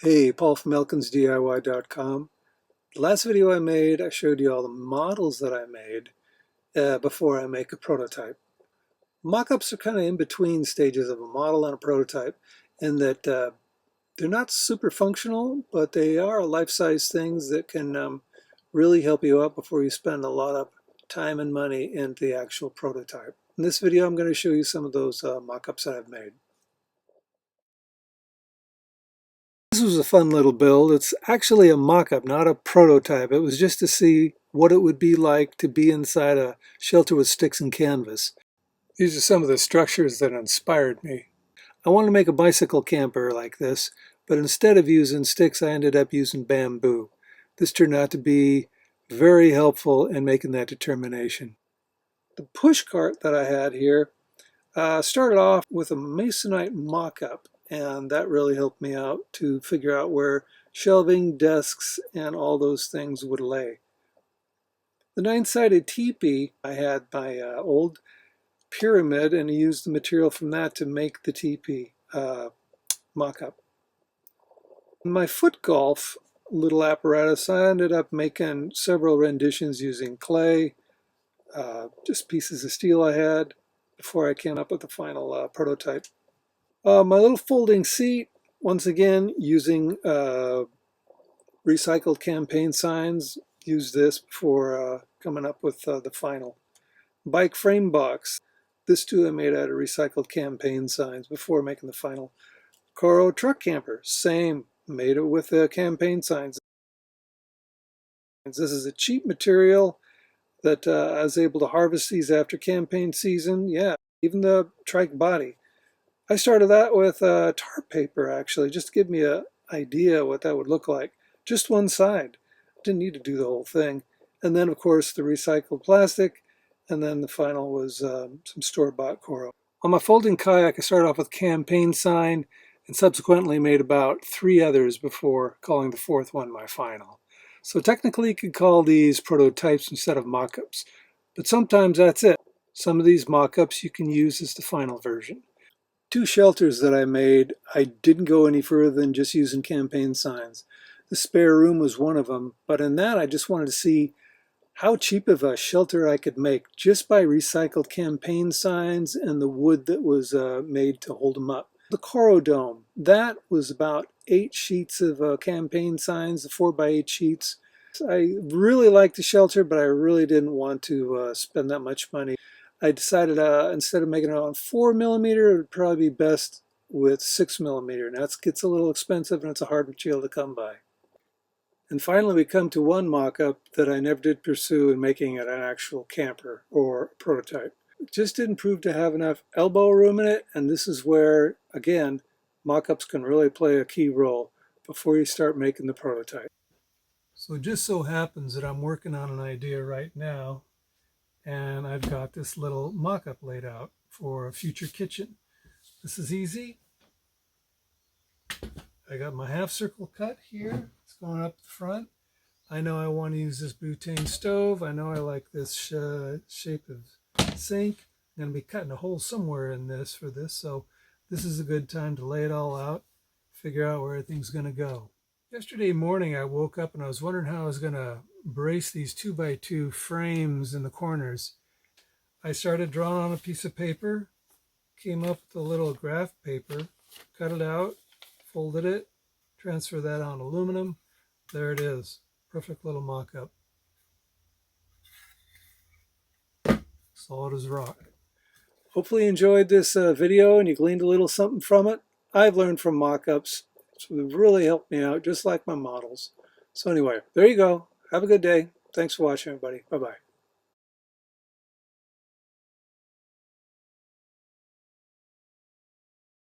Hey, Paul from ElkinsDIY.com. The last video I made, I showed you all the models that I made before I make a prototype. Mock-ups are kind of in between stages of a model and a prototype in that they're not super functional, but they are life-size things that can really help you out before you spend a lot of time and money into the actual prototype. In this video, I'm going to show you some of those mock-ups that I've made. This was a fun little build. It's actually a mock-up, not a prototype. It was just to see what it would be like to be inside a shelter with sticks and canvas. These are some of the structures that inspired me. I wanted to make a bicycle camper like this, but instead of using sticks, I ended up using bamboo. This turned out to be very helpful in making that determination. The push cart that I had here started off with a masonite mock-up, and that really helped me out to figure out where shelving, desks, and all those things would lay. The 9-sided teepee, I had my old pyramid, and I used the material from that to make the teepee mock-up. My foot golf little apparatus, I ended up making several renditions using clay, just pieces of steel I had before I came up with the final prototype. My little folding seat, once again, using recycled campaign signs. Used this before coming up with the final. Bike frame box. This too I made out of recycled campaign signs before making the final. Coro truck camper, same, made it with campaign signs. This is a cheap material that I was able to harvest these after campaign season. Yeah, even the trike body. I started that with tar paper, actually, just to give me an idea what that would look like. Just one side. Didn't need to do the whole thing. And then, of course, the recycled plastic. And then the final was some store-bought Coro. On my folding kayak, I started off with campaign sign and subsequently made about 3 others before calling the 4th one my final. So technically, you could call these prototypes instead of mock-ups. But sometimes that's it. Some of these mock-ups you can use as the final version. 2 shelters that I made, I didn't go any further than just using campaign signs. The spare room was one of them, but in that I just wanted to see how cheap of a shelter I could make just by recycled campaign signs and the wood that was made to hold them up. The Coro Dome, that was about 8 sheets of campaign signs, the 4x8 sheets. I really liked the shelter, but I really didn't want to spend that much money. I decided instead of making it on 4mm, it would probably be best with 6mm. Now it gets a little expensive and it's a hard material to come by. And finally we come to one mock-up that I never did pursue in making it an actual camper or prototype. It just didn't prove to have enough elbow room in it, and this is where, again, mock-ups can really play a key role before you start making the prototype. So it just so happens that I'm working on an idea right now, and I've got this little mock-up laid out for a future kitchen. This is easy. I got my half circle cut here. It's going up the front. I know I want to use this butane stove. I know I like this shape of sink. I'm going to be cutting a hole somewhere in this for this, so this is a good time to lay it all out, figure out where everything's going to go. Yesterday morning I woke up and I was wondering how I was going to brace these 2x2 frames in the corners. I started drawing on a piece of paper, came up with a little graph paper, cut it out, folded it, transfer that on aluminum. There it is. Perfect little mock-up. Solid as rock. Hopefully you enjoyed this video and you gleaned a little something from it. I've learned from mock-ups. It's really helped me out, just like my models. So anyway, there you go. Have a good day. Thanks for watching, everybody. Bye-bye.